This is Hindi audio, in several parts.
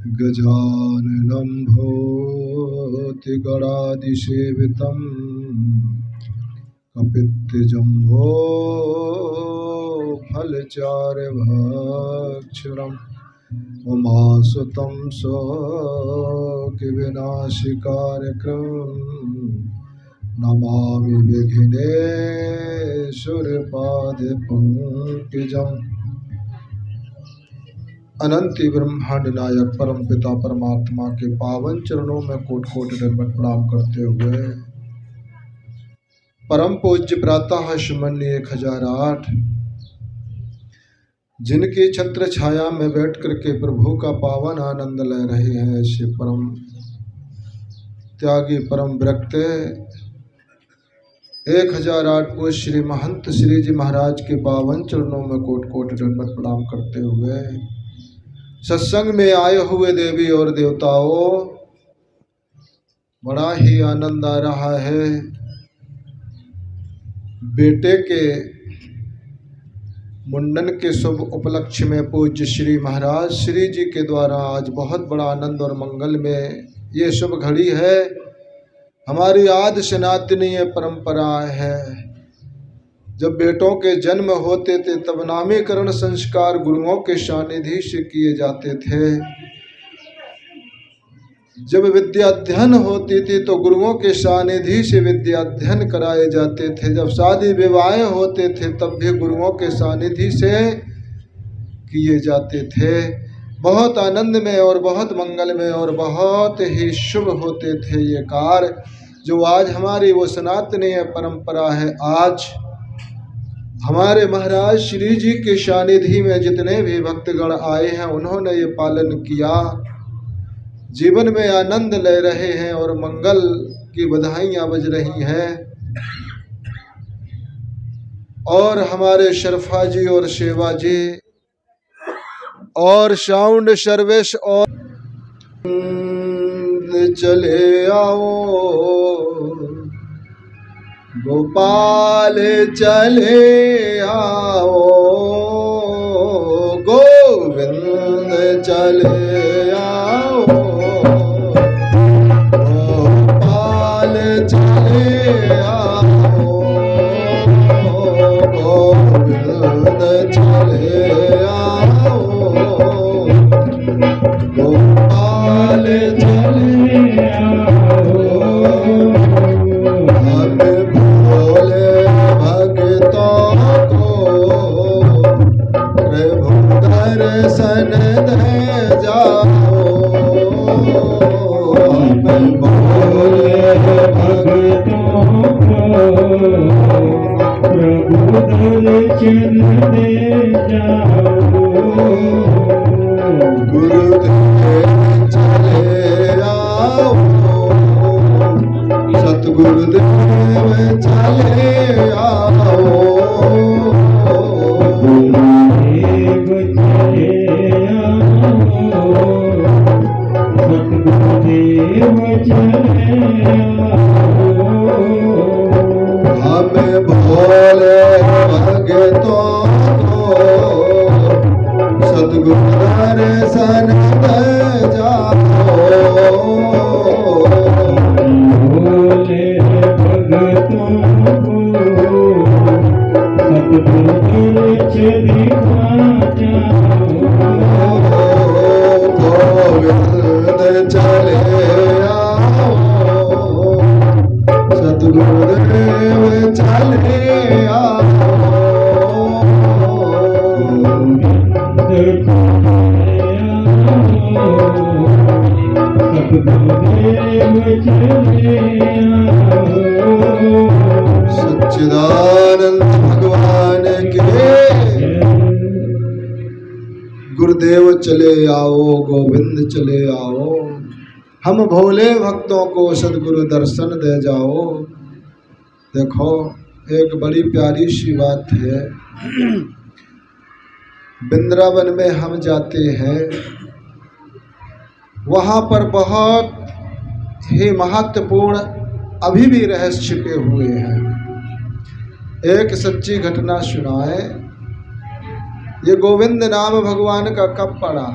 गजाननं भूतिगणादिसेवितं कपित्थजम्भो फलचारुभक्षणम् उमासुतं शोकविनाशकारकम् नमामि विघ्नेश्वरपादपङ्कजम्। अनंत ब्रह्मांड नायक परम पिता परमात्मा के पावन चरणों में कोट कोट दंडवत प्रणाम करते हुए परम पूज्य प्रातः सुमन्य 1008 जिनकी छत्र छाया में बैठ करके प्रभु का पावन आनंद ले रहे हैं, ऐसे परम त्यागी परम विरक्त 1008 पूज्य श्री महंत श्री जी महाराज के पावन चरणों में कोट कोट दंडवत प्रणाम करते हुए सत्संग में आए हुए देवी और देवताओं, बड़ा ही आनंद आ रहा है। बेटे के मुंडन के शुभ उपलक्ष्य में पूज्य श्री महाराज श्री जी के द्वारा आज बहुत बड़ा आनंद और मंगल में ये शुभ घड़ी है। हमारी आदि सनातनीय परंपरा है, जब बेटों के जन्म होते थे तब नामीकरण संस्कार गुरुओं के सानिध्य से किए जाते थे। जब विद्या अध्ययन होती थी तो गुरुओं के सानिध्य से विद्या अध्ययन कराए जाते थे। जब शादी विवाह होते थे तब भी गुरुओं के सानिध्य से किए जाते थे। बहुत आनंद में और बहुत मंगल में और बहुत ही शुभ होते थे ये कार्य, जो आज हमारी वो सनातनीय परंपरा है। आज हमारे महाराज श्री जी के सानिध्य में जितने भी भक्तगण आए हैं उन्होंने ये पालन किया, जीवन में आनंद ले रहे हैं और मंगल की बधाइयाँ बज रही हैं। और हमारे शरफा जी और सेवा जी और साउंड सर्विस और चले आओ गोपाल चले आओ, गोविंद चले आओ, गोपाल चले आओ, गोविंद चले आओ, गोपाल चले आओ। दर्शन दे जाओ, बोले भक्तों को प्रभु दर्शन दे जाओ। गुरुदेव चले आओ, सतगुरुदेव चले आओ, हमें भोले भगतों को सतगुरु दर्शन दे जाओ। भोले भगतों को सतगुरु दर्शन दिखा जाओ। गोविंद चले आओ, सतगुरुदेव चले आओ, सतगुरुदेव चले आओ। सच्चिदानंद भगवान के गुरुदेव चले आओ, गोविंद चले आओ, हम भोले भक्तों को सदगुरु दर्शन दे जाओ। देखो एक बड़ी प्यारी सी बात है, वृंदावन में हम जाते हैं, वहाँ पर बहुत ही महत्वपूर्ण अभी भी रहस्य छिपे हुए हैं। एक सच्ची घटना सुनाए। ये गोविंद नाम भगवान का कब पड़ा?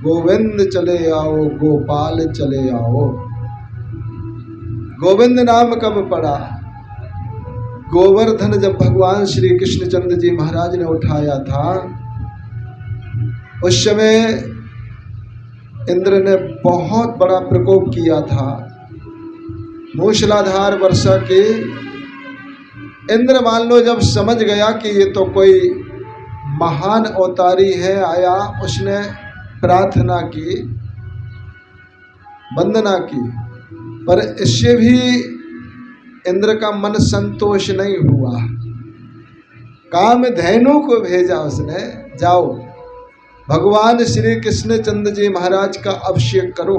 गोविंद चले आओ, गोपाल चले आओ। गोविंद नाम कब पड़ा? गोवर्धन जब भगवान श्री कृष्णचंद्र जी महाराज ने उठाया था, उस समय इंद्र ने बहुत बड़ा प्रकोप किया था, मूसलाधार वर्षा की। इंद्र मान लो जब समझ गया कि ये तो कोई महान अवतारी है आया, उसने प्रार्थना की, वंदना की, पर इससे भी इंद्र का मन संतोष नहीं हुआ। कामधेनु को भेजा उसने, जाओ भगवान श्री कृष्णचंद्र जी महाराज का अभिषेक करो,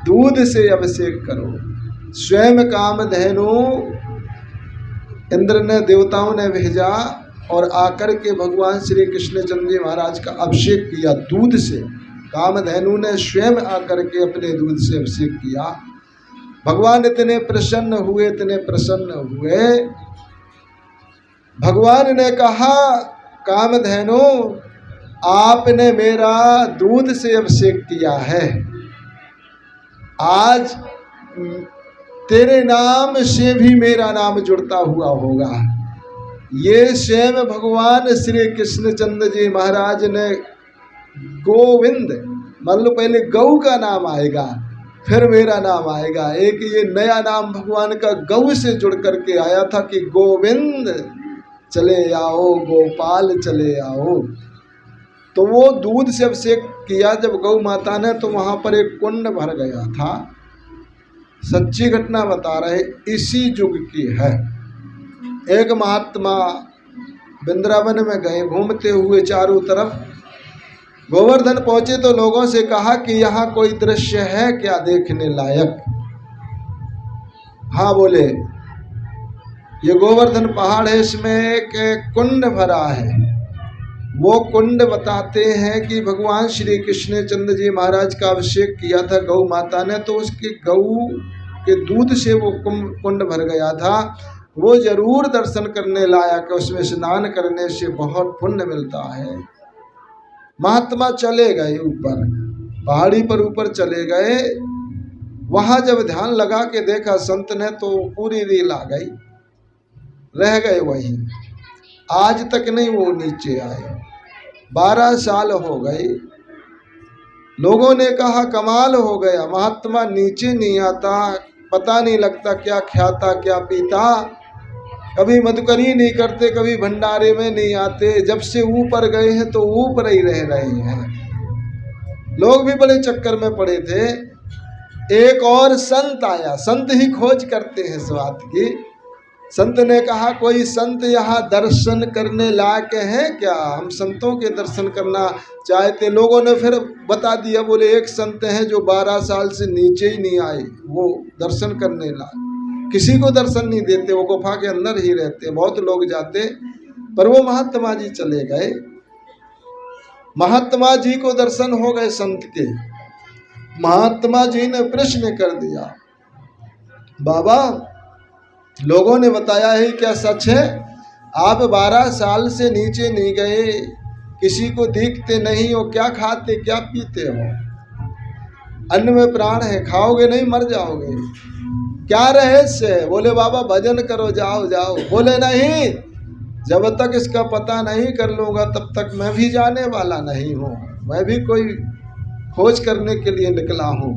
दूध से अभिषेक करो। स्वयं कामधेनु इंद्र ने, देवताओं ने भेजा और आकर के भगवान श्री कृष्णचंद्र जी महाराज का अभिषेक किया दूध से। कामधेनु ने स्वयं आकर के अपने दूध से अभिषेक किया। भगवान इतने प्रसन्न हुए, इतने प्रसन्न हुए, भगवान ने कहा कामधेनु आपने मेरा दूध से अभिषेक किया है, आज तेरे नाम से भी मेरा नाम जुड़ता हुआ होगा। ये स्वयं भगवान श्री कृष्णचंद्र जी महाराज ने गोविंद, मान लो पहले गौ का नाम आएगा फिर मेरा नाम आएगा। एक ये नया नाम भगवान का गौ से जुड़ करके आया था कि गोविंद चले आओ, गोपाल चले आओ। तो वो दूध से अभिषेक किया जब गौ माता ने, तो वहाँ पर एक कुंड भर गया था। सच्ची घटना बता रहे, इसी युग की है। एक महात्मा वृंदावन में गए, घूमते हुए चारों तरफ, गोवर्धन पहुंचे तो लोगों से कहा कि यहाँ कोई दृश्य है क्या देखने लायक? हाँ बोले, ये गोवर्धन पहाड़ है, इसमें एक कुंड भरा है। वो कुंड बताते हैं कि भगवान श्री कृष्णचंद्र जी महाराज का अभिषेक किया था गौ माता ने, तो उसके गौ के दूध से वो कुंड भर गया था। वो जरूर दर्शन करने लायक, उसमें स्नान करने से बहुत पुण्य मिलता है। महात्मा चले गए ऊपर, पहाड़ी पर ऊपर चले गए। वहाँ जब ध्यान लगा के देखा संत ने, तो पूरी रील आ गई, रह गए वहीं। आज तक नहीं वो नीचे आए, 12 साल हो गए। लोगों ने कहा कमाल हो गया, महात्मा नीचे नहीं आता, पता नहीं लगता क्या खाता क्या पीता, कभी मधुकरी नहीं करते, कभी भंडारे में नहीं आते, जब से ऊपर गए हैं तो ऊपर ही रह रहे हैं। लोग भी बड़े चक्कर में पड़े थे। एक और संत आया, संत ही खोज करते हैं इस बात की। संत ने कहा कोई संत यहाँ दर्शन करने लायक है क्या? हम संतों के दर्शन करना चाहते। लोगों ने फिर बता दिया, बोले एक संत हैं जो 12 साल से नीचे ही नहीं आए, वो दर्शन करने लायक, किसी को दर्शन नहीं देते, वो गुफा के अंदर ही रहते, बहुत लोग जाते। पर वो महात्मा जी चले गए। महात्मा जी को दर्शन हो गए संत के। महात्मा जी ने प्रश्न कर दिया, बाबा लोगों ने बताया है क्या सच है? आप 12 साल से नीचे नहीं गए, किसी को दिखते नहीं हो, क्या खाते क्या पीते हो? अन्न में प्राण है, खाओगे नहीं मर जाओगे, क्या रहस्य है? बोले बाबा भजन करो, जाओ जाओ। बोले नहीं, जब तक इसका पता नहीं कर लूँगा तब तक मैं भी जाने वाला नहीं हूँ, मैं भी कोई खोज करने के लिए निकला हूँ।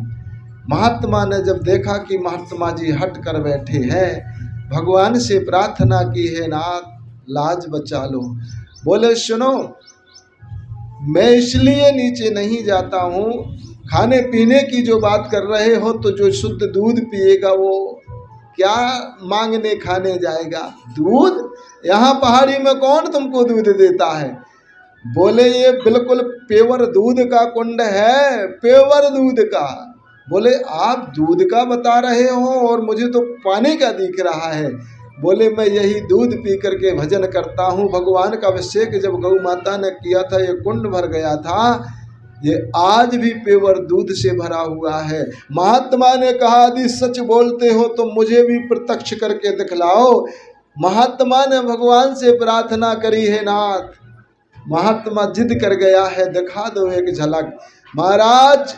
महात्मा ने जब देखा कि महात्मा जी हट कर बैठे हैं, भगवान से प्रार्थना की है, नाथ लाज बचा लो। बोले सुनो, मैं इसलिए नीचे नहीं जाता हूँ, खाने पीने की जो बात कर रहे हो, तो जो शुद्ध दूध पिएगा वो क्या मांगने खाने जाएगा? दूध यहाँ पहाड़ी में कौन तुमको दूध देता है? बोले ये बिल्कुल पेवर दूध का कुंड है, पेवर दूध का। बोले आप दूध का बता रहे हो और मुझे तो पानी का दिख रहा है। बोले मैं यही दूध पी करके भजन करता हूँ। भगवान का अभिषेक जब गौ माता ने किया था, ये कुंड भर गया था, ये आज भी पेवर दूध से भरा हुआ है। महात्मा ने कहा यदि सच बोलते हो तो मुझे भी प्रत्यक्ष करके दिखलाओ। महात्मा ने भगवान से प्रार्थना करी है, नाथ महात्मा जिद कर गया है, दिखा दो एक झलक। महाराज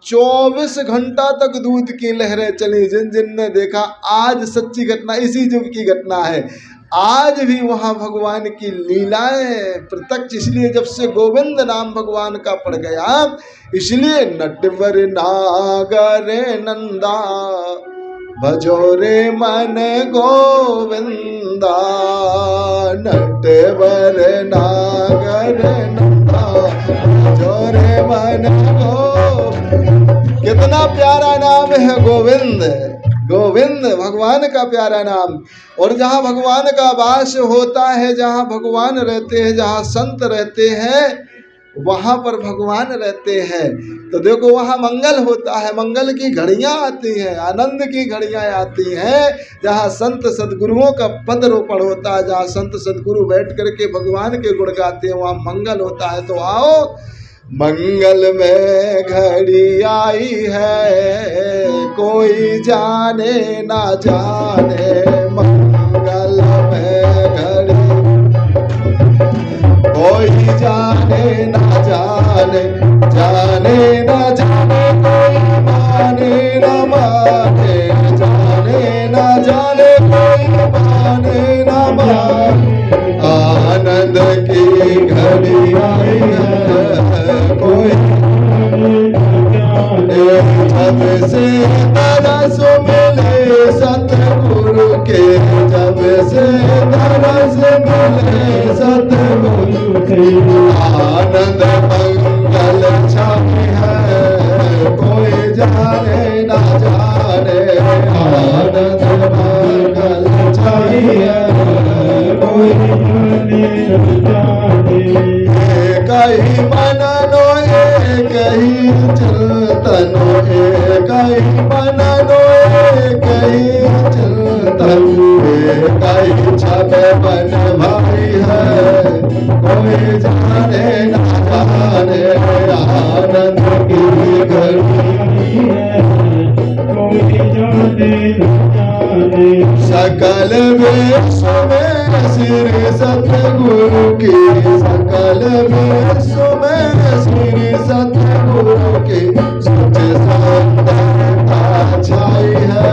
24 घंटा तक दूध की लहरें चली, जिन जिन ने देखा। आज सच्ची घटना, इसी युग की घटना है। आज भी वहाँ भगवान की लीलाएं प्रत्यक्ष, इसलिए जब से गोविंद नाम भगवान का पड़ गया, इसलिए नटवर नागर नंदा भजो रे मन गोविंदा, नटवर नागर नंदा भजो रे मन गोविंदा। कितना प्यारा नाम है गोविंद, गोविंद भगवान का प्यारा नाम। और जहाँ भगवान का वास होता है, जहाँ भगवान रहते हैं, जहाँ संत रहते हैं, वहाँ पर भगवान रहते हैं। तो देखो वहाँ मंगल होता है, मंगल की घड़ियाँ आती हैं, आनंद की घड़ियाँ आती हैं। जहाँ संत सद्गुरुओं का पद रोपण होता है, जहाँ संत सद्गुरु बैठ करके भगवान के गुण गाते हैं, वहाँ मंगल होता है। तो आओ, मंगल में घड़ी आई है, कोई जाने ना जाने, मंगल में घड़ी कोई जाने ना जाने, जाने ना जाने कोई माने ना माने, जाने ना जाने कोई माने ना माने। आनंद की घड़ी आई है, कोई जब से तरस मिले सतगुरु के, जब से तरस मिले सतगुरु के, आनंद मंगल छाई है, कोई जाने ना जाने, आनंद मंगल छाई है, कोई जाने ना जाने। एक ही मननो एक ही चिंतनो, एक ही मननो एक ही चिंतन, एक ही छब बन भाई है, कोई जाने ना जाने, आनंद की घड़ी है, कोई जाने ना जाने। सकल विश्व में श्री सतगुरु की, सकल विश्व में श्री सतगुरु की, सच सुंदरता छाई है,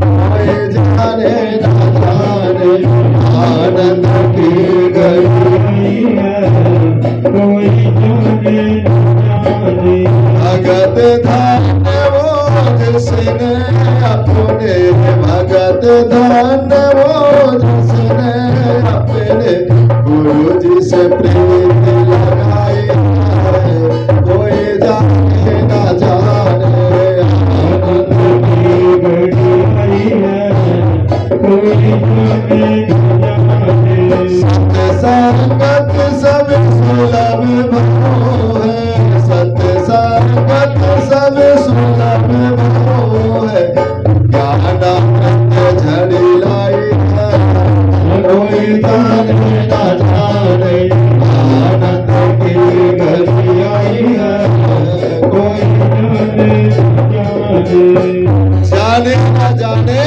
कोई जाने ना जाने, आनंद की घड़ी है, कोई जाने ना जाने। भगत धन्य वो जिसने अपने, भगत धन्य वो जिसने अपने गुरु जी से प्रीति लगाई है, कोई जाने ना जाने, आनंद की घड़ी आई है, कोई जाने ना जाने। सत्संगत सब सुलभ भो है, सत्संगत सब सुलभ भो है, ज्ञान अमृत झड़ी लाई है, कोई जाने ना जाने, आनंद की घड़ी आई है, कोई जाने ना जाने। जाने ना जाने,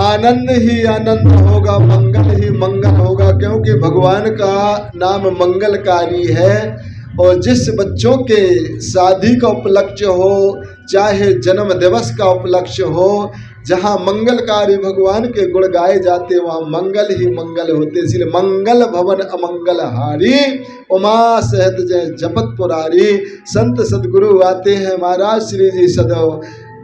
आनंद ही आनंद होगा, मंगल ही मंगल होगा, क्योंकि भगवान का नाम मंगलकारी है। और जिस बच्चों के शादी का उपलक्ष्य हो, चाहे जन्म दिवस का उपलक्ष्य हो, जहाँ मंगलकारी भगवान के गुण गाए जाते, वहाँ मंगल ही मंगल होते। इसलिए मंगल भवन अमंगल हारी, उमा सहत जय जपत पुरारी। संत सदगुरु आते हैं, महाराज श्री जी सदैव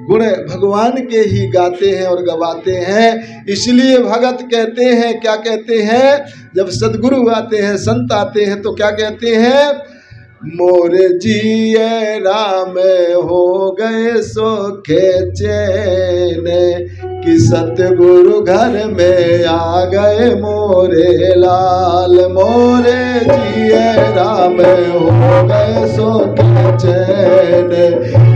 गुण भगवान के ही गाते हैं और गवाते हैं। इसलिए भगत कहते हैं, क्या कहते हैं, जब सदगुरु आते हैं, संत आते हैं, तो क्या कहते हैं, मोरे जिए राम हो गए सोखे चैन, कि सतगुरु घर में आ गए मोरे लाल। मोरे जिए राम हो गए सोखे चैन,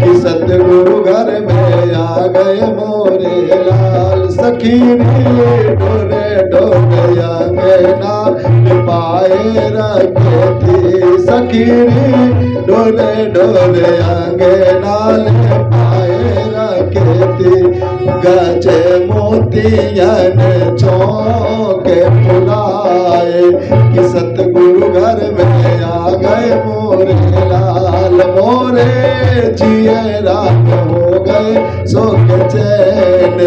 कि सतगुरु घर में आ गए मोरे लाल। सखी डोरे डोरे अंगना पाए रखे थी, सखी डोरे डोरे अंगना पाए रखे थी। गजे मोतियन चौके पुराए, कि सतगुरु घर घर में आ गए मोरे लाल, मोरे जिए राम हो गए सुख चैन,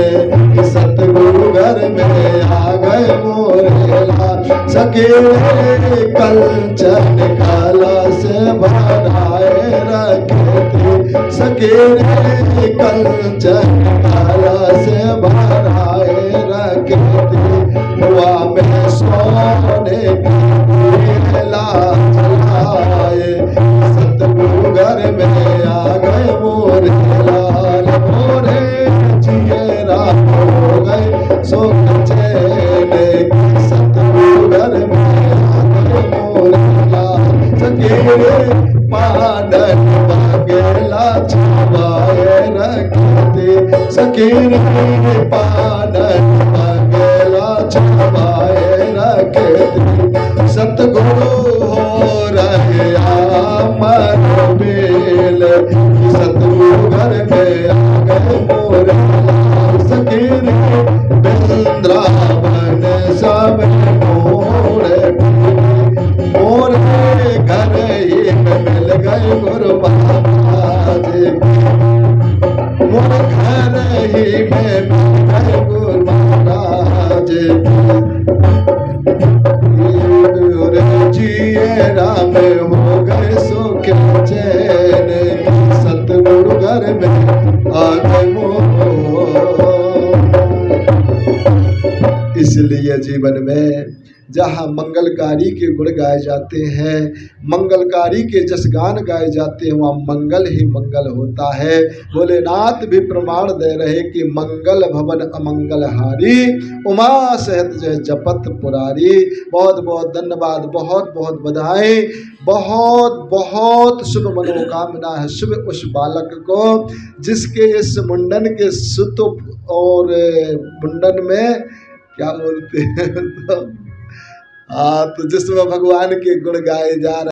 सतगुरु घर में आ गए मोरे लाल। सकेरे कंचन काला से बनाए रखे थे, सकेरे कंचन काला से बनाए रखे थे, हुआ में सोने की लाज लाए, सतगुरु घर में आ गए मोरे लाल, मोरे जिए राम हो गए सुख चैन, सतगुरु घर में आ गए मोरे लाल। सकेरे पानन बगेला छुआए रखते, सकेरे पानन बगेला छुआए रखते, सतगुरु हो रहे अमर बेल, सतगुरु घर में आ गए मोरे लाल। सकेरे वृंदावन सब मोरे मोरे घर ही में मिल गए गुरु महाराज, मोरे घर ही में मिल गए गुरु महाराज, जिए राम हो गए सुख चैन, सतगुरु घर में आ गए मोरे। इसलिए जीवन में जहाँ मंगलकारी के गुण गाए जाते हैं, मंगलकारी के जस गान गाए जाते हैं, वहाँ मंगल ही मंगल होता है। भोलेनाथ भी प्रमाण दे रहे कि मंगल भवन अमंगल हारी, उमा सहित जय जपत पुरारी। बहुत बहुत धन्यवाद, बहुत बहुत बधाई, बहुत बहुत शुभ मनोकामना है शुभ उस बालक को जिसके इस मुंडन के सुत और मुंडन में क्या बोलते हैं तो जिसमें भगवान के गुण गाए जा रहे